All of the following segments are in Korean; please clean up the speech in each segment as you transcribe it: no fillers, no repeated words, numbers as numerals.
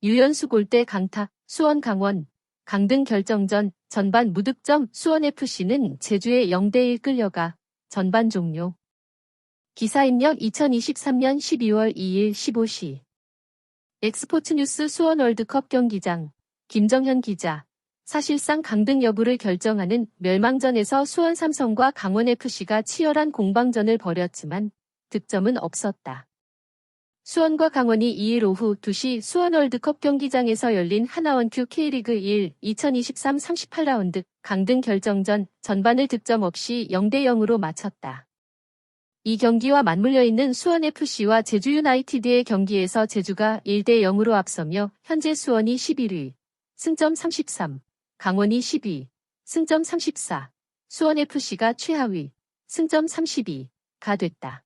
유연수 골대 강타, 수원 강원, 강등 결정전, 전반 무득점 수원FC는 제주에 0대1 끌려가 전반 종료. 기사 입력 2023년 12월 2일 15시. 엑스포츠뉴스 수원 월드컵 경기장, 김정현 기자. 사실상 강등 여부를 결정하는 멸망전에서 수원 삼성과 강원FC가 치열한 공방전을 벌였지만 득점은 없었다. 수원과 강원이 2일 오후 2시 수원 월드컵 경기장에서 열린 하나원큐 K리그 1 2023 38라운드 강등 결정전 전반을 득점 없이 0대0으로 마쳤다. 이 경기와 맞물려 있는 수원FC와 제주유나이티드의 경기에서 제주가 1대0으로 앞서며 현재 수원이 11위, 승점 33, 강원이 12, 승점 34, 수원FC가 최하위, 승점 32가 됐다.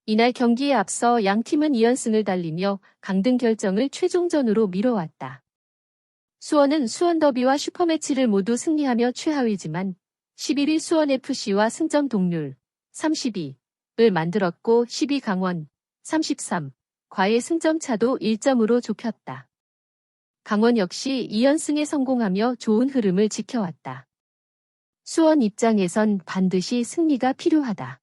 이날 경기에 앞서 양 팀은 2연승을 달리며 강등 결정을 최종전으로 미뤄왔다. 수원은 수원더비와 슈퍼매치를 모두 승리하며 최하위지만 11위 수원FC와 승점 동률 32을 만들었고 10위 강원 33과의 승점차도 1점으로 좁혔다. 강원 역시 2연승에 성공하며 좋은 흐름을 지켜왔다. 수원 입장에선 반드시 승리가 필요하다.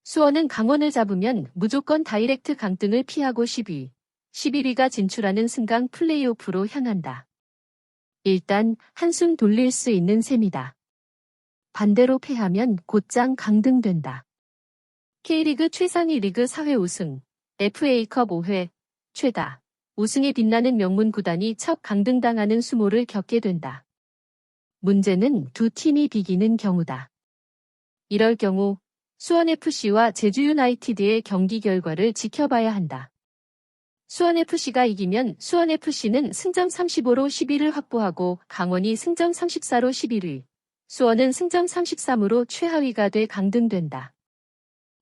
수원은 강원을 잡으면 무조건 다이렉트 강등을 피하고 10위, 11위가 진출하는 승강 플레이오프로 향한다. 일단 한숨 돌릴 수 있는 셈이다. 반대로 패하면 곧장 강등된다. K리그 최상위 리그 4회 우승, FA컵 5회, 최다 우승에 빛나는 명문 구단이 첫 강등당하는 수모를 겪게 된다. 문제는 두 팀이 비기는 경우다. 이럴 경우 수원FC와 제주유나이티드의 경기 결과를 지켜봐야 한다. 수원FC가 이기면 수원FC는 승점 35로 10위를 확보하고 강원이 승점 34로 11위, 수원은 승점 33으로 최하위가 돼 강등된다.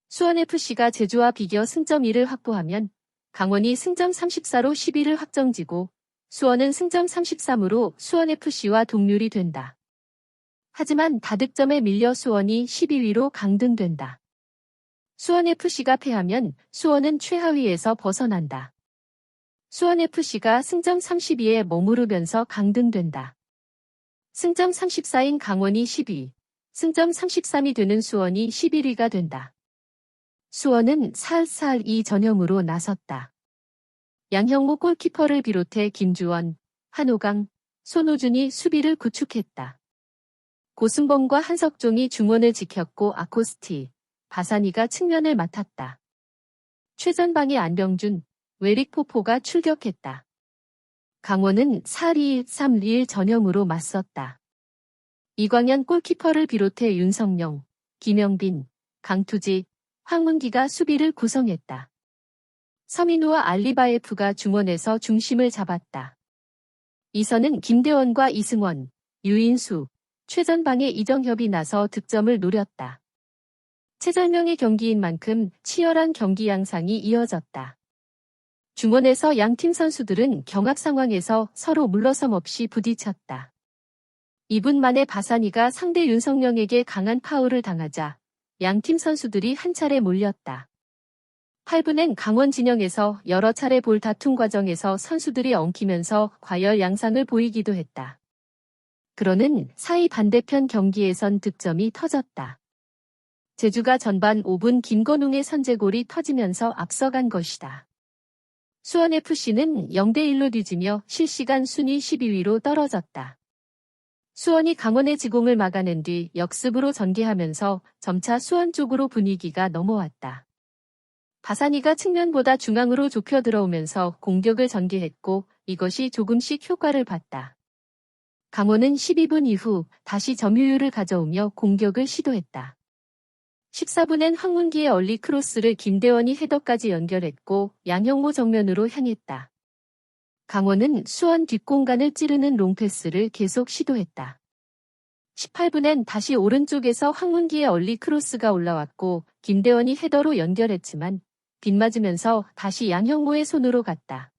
수원FC가 제주와 비겨 승점 1을 확보하면 강원이 승점 34로 10위를 확정지고 수원은 승점 33으로 수원FC와 동률이 된다. 하지만 다득점에 밀려 수원이 12위로 강등된다. 수원FC가 패하면 수원은 최하위에서 벗어난다. 수원FC가 승점 32에 머무르면서 강등된다. 승점 34인 강원이 10위, 승점 33이 되는 수원이 11위가 된다. 수원은 살살 이 전형으로 나섰다. 양형모 골키퍼를 비롯해 김주원, 한호강, 손호준이 수비를 구축했다. 고승범과 한석종이 중원을 지켰고 아코스티, 바사니가 측면을 맡았다. 최전방에 안병준, 웨릭포포가 출격했다. 강원은 4-2-3-1 전형으로 맞섰다. 이광현 골키퍼를 비롯해 윤성영, 김영빈, 강투지, 황문기가 수비를 구성했다. 서민우와 알리바예프가 중원에서 중심을 잡았다. 이선은 김대원과 이승원, 유인수, 최전방에 이정협이 나서 득점을 노렸다. 최절명의 경기인 만큼 치열한 경기 양상이 이어졌다. 중원에서 양팀 선수들은 경합 상황에서 서로 물러섬 없이 부딪혔다. 2분 만에 바사니가 상대 윤성영에게 강한 파울을 당하자 양팀 선수들이 한 차례 몰렸다. 8분엔 강원 진영에서 여러 차례 볼 다툼 과정에서 선수들이 엉키면서 과열 양상을 보이기도 했다. 그러는 사이 반대편 경기에선 득점이 터졌다. 제주가 전반 5분 김건웅의 선제골이 터지면서 앞서간 것이다. 수원FC는 0대1로 뒤지며 실시간 순위 12위로 떨어졌다. 수원이 강원의 지공을 막아낸 뒤 역습으로 전개하면서 점차 수원 쪽으로 분위기가 넘어왔다. 바사니가 측면보다 중앙으로 좁혀 들어오면서 공격을 전개했고 이것이 조금씩 효과를 봤다. 강원은 12분 이후 다시 점유율을 가져오며 공격을 시도했다. 14분엔 황문기의 얼리 크로스를 김대원이 헤더까지 연결했고 양형모 정면으로 향했다. 강원은 수원 뒷공간을 찌르는 롱패스를 계속 시도했다. 18분엔 다시 오른쪽에서 황문기의 얼리 크로스가 올라왔고 김대원이 헤더로 연결했지만 빗맞으면서 다시 양형모의 손으로 갔다.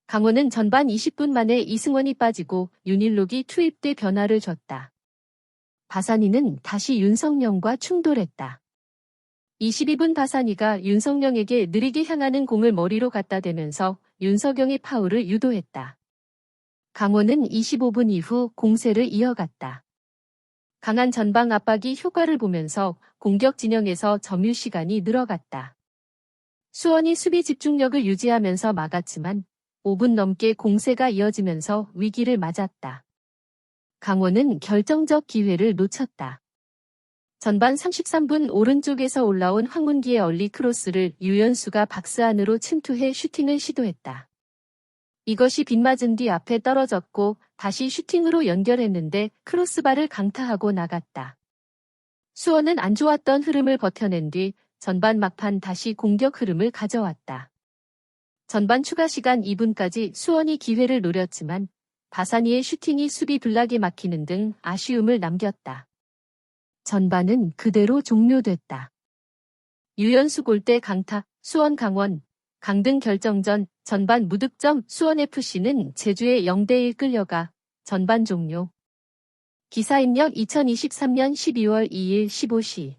강원은 전반 20분 만에 이승원이 빠지고 윤일록이 투입돼 변화를 줬다. 바사니는 다시 윤성영과 충돌했다. 22분 바사니가 윤성영에게 느리게 향하는 공을 머리로 갖다 대면서 윤석영의 파울을 유도했다. 강원은 25분 이후 공세를 이어갔다. 강한 전방 압박이 효과를 보면서 공격 진영에서 점유 시간이 늘어갔다. 수원이 수비 집중력을 유지하면서 막았지만 5분 넘게 공세가 이어지면서 위기를 맞았다. 강원은 결정적 기회를 놓쳤다. 전반 33분 오른쪽에서 올라온 황문기의 얼리 크로스를 유연수가 박스 안으로 침투해 슈팅을 시도했다. 이것이 빗맞은 뒤 앞에 떨어졌고 다시 슈팅으로 연결했는데 크로스바를 강타하고 나갔다. 수원은 안 좋았던 흐름을 버텨낸 뒤 전반 막판 다시 공격 흐름을 가져왔다. 전반 추가 시간 2분까지 수원이 기회를 노렸지만 바사니의 슈팅이 수비 블락에 막히는 등 아쉬움을 남겼다. 전반은 그대로 종료됐다. 유연수 골대 강타, 수원 강원, 강등 결정전, 전반 무득점 수원FC는 제주에 0대1 끌려가 전반 종료. 기사 입력 2023년 12월 2일 15시.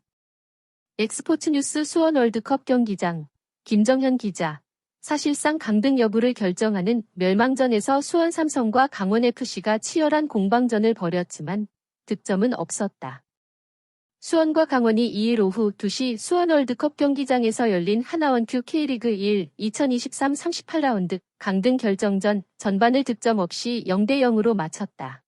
엑스포츠뉴스 수원 월드컵 경기장, 김정현 기자. 사실상 강등 여부를 결정하는 멸망전에서 수원 삼성과 강원FC가 치열한 공방전을 벌였지만 득점은 없었다. 수원과 강원이 2일 오후 2시 수원 월드컵 경기장에서 열린 하나원큐 K리그 1 2023 38라운드 강등 결정전 전반을 득점 없이 0대0으로 마쳤다.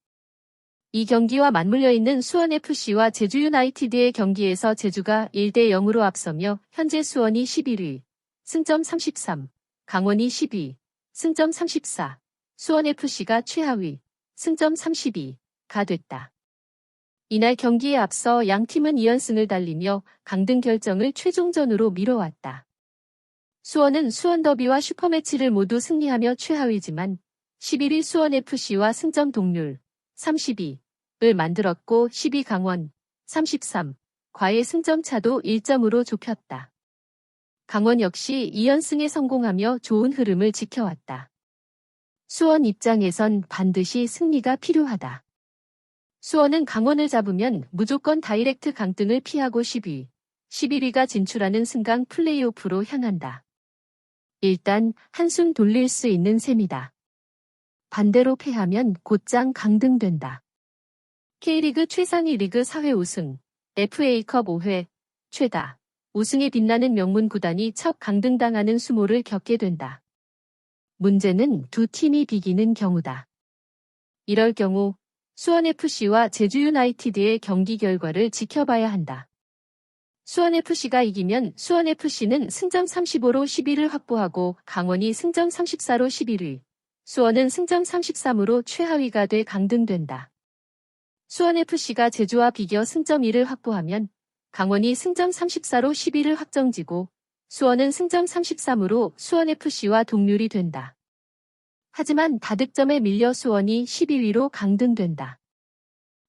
이 경기와 맞물려 있는 수원FC와 제주유나이티드의 경기에서 제주가 1대0으로 앞서며 현재 수원이 11위, 승점 33, 강원이 10위, 승점 34, 수원FC가 최하위, 승점 32가 됐다. 이날 경기에 앞서 양 팀은 2연승을 달리며 강등 결정을 최종전으로 미뤄왔다. 수원은 수원더비와 슈퍼매치를 모두 승리하며 최하위지만 11위 수원FC와 승점 동률 32을 만들었고 10위 강원 33과의 승점 차도 1점으로 좁혔다. 강원 역시 2연승에 성공하며 좋은 흐름을 지켜왔다. 수원 입장에선 반드시 승리가 필요하다. 수원은 강원을 잡으면 무조건 다이렉트 강등을 피하고 10위, 11위가 진출하는 승강 플레이오프로 향한다. 일단 한숨 돌릴 수 있는 셈이다. 반대로 패하면 곧장 강등된다. K리그 최상위 리그 4회 우승, FA컵 5회, 최다 우승에 빛나는 명문 구단이 첫 강등당하는 수모를 겪게 된다. 문제는 두 팀이 비기는 경우다. 이럴 경우 수원FC와 제주유나이티드의 경기 결과를 지켜봐야 한다. 수원FC가 이기면 수원FC는 승점 35로 10위를 확보하고 강원이 승점 34로 11위, 수원은 승점 33으로 최하위가 돼 강등된다. 수원FC가 제주와 비겨 승점 1을 확보하면 강원이 승점 34로 10위를 확정지고 수원은 승점 33으로 수원FC와 동률이 된다. 하지만 다득점에 밀려 수원이 12위로 강등된다.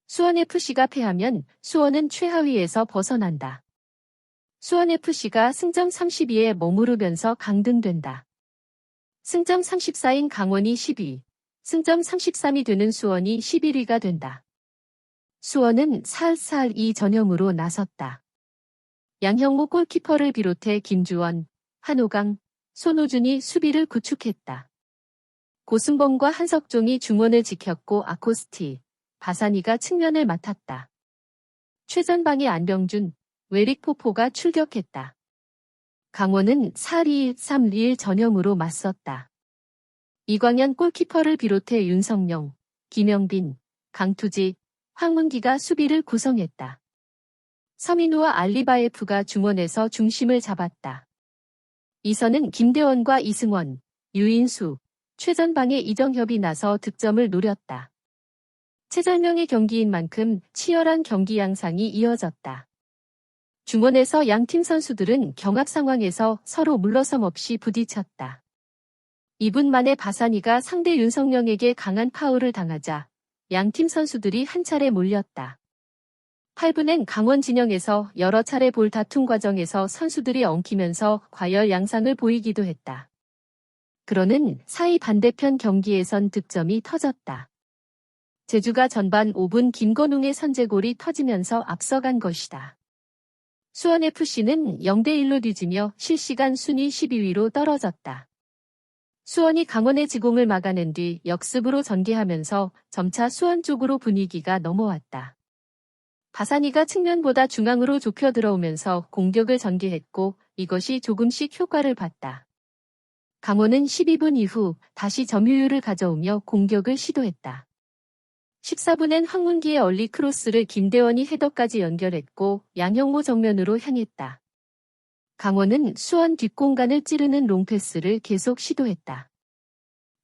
수원FC가 패하면 수원은 최하위에서 벗어난다. 수원FC가 승점 32에 머무르면서 강등된다. 승점 34인 강원이 10위, 승점 33이 되는 수원이 11위가 된다. 수원은 살살 이 전형으로 나섰다. 양형모 골키퍼를 비롯해 김주원, 한호강, 손호준이 수비를 구축했다. 고승범과 한석종이 중원을 지켰고 아코스티, 바사니가 측면을 맡았다. 최전방에 안병준, 웨릭포포가 출격했다. 강원은 4-2-3-1 전형으로 맞섰다. 이광현 골키퍼를 비롯해 윤성영, 김영빈, 강투지, 황문기가 수비를 구성했다. 서민우와 알리바예프가 중원에서 중심을 잡았다. 이선은 김대원과 이승원, 유인수, 최전방에 이정협이 나서 득점을 노렸다. 최절명의 경기인 만큼 치열한 경기 양상이 이어졌다. 중원에서 양팀 선수들은 경합 상황에서 서로 물러섬 없이 부딪혔다. 2분 만에 바사니가 상대 윤성영에게 강한 파울을 당하자 양팀 선수들이 한 차례 몰렸다. 8분엔 강원 진영에서 여러 차례 볼 다툼 과정에서 선수들이 엉키면서 과열 양상을 보이기도 했다. 그러는 사이 반대편 경기에선 득점이 터졌다. 제주가 전반 5분 김건웅의 선제골이 터지면서 앞서간 것이다. 수원FC는 0대1로 뒤지며 실시간 순위 12위로 떨어졌다. 수원이 강원의 지공을 막아낸 뒤 역습으로 전개하면서 점차 수원 쪽으로 분위기가 넘어왔다. 바산이가 측면보다 중앙으로 좁혀 들어오면서 공격을 전개했고 이것이 조금씩 효과를 봤다. 강원은 12분 이후 다시 점유율을 가져오며 공격을 시도했다. 14분엔 황문기의 얼리 크로스를 김대원이 헤더까지 연결했고 양형모 정면으로 향했다. 강원은 수원 뒷공간을 찌르는 롱패스를 계속 시도했다.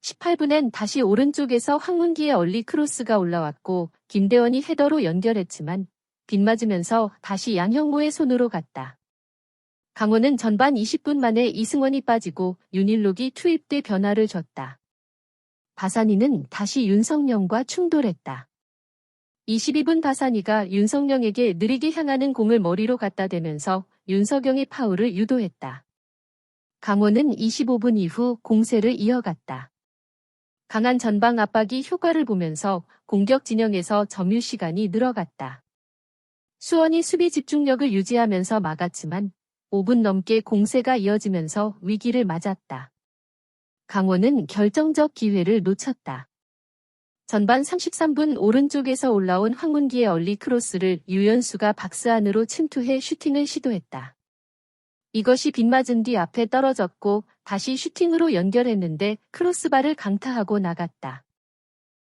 18분엔 다시 오른쪽에서 황문기의 얼리 크로스가 올라왔고 김대원이 헤더로 연결했지만 빗맞으면서 다시 양형모의 손으로 갔다. 강원은 전반 20분 만에 이승원이 빠지고 윤일록이 투입돼 변화를 줬다. 바산이는 다시 윤석영과 충돌했다. 22분 바산이가 윤석영에게 느리게 향하는 공을 머리로 갖다 대면서 윤석영의 파울을 유도했다. 강원은 25분 이후 공세를 이어갔다. 강한 전방 압박이 효과를 보면서 공격 진영에서 점유 시간이 늘어갔다. 수원이 수비 집중력을 유지하면서 막았지만 5분 넘게 공세가 이어지면서 위기를 맞았다. 강원은 결정적 기회를 놓쳤다. 전반 33분 오른쪽에서 올라온 황문기의 얼리 크로스를 유연수가 박스 안으로 침투해 슈팅을 시도했다. 이것이 빗맞은 뒤 앞에 떨어졌고 다시 슈팅으로 연결했는데 크로스바를 강타하고 나갔다.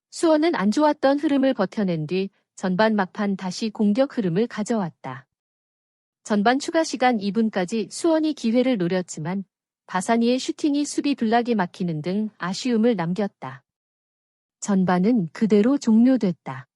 수원은 안 좋았던 흐름을 버텨낸 뒤 전반 막판 다시 공격 흐름을 가져왔다. 전반 추가 시간 2분까지 수원이 기회를 노렸지만 바산이의 슈팅이 수비 블락에 막히는 등 아쉬움을 남겼다. 전반은 그대로 종료됐다.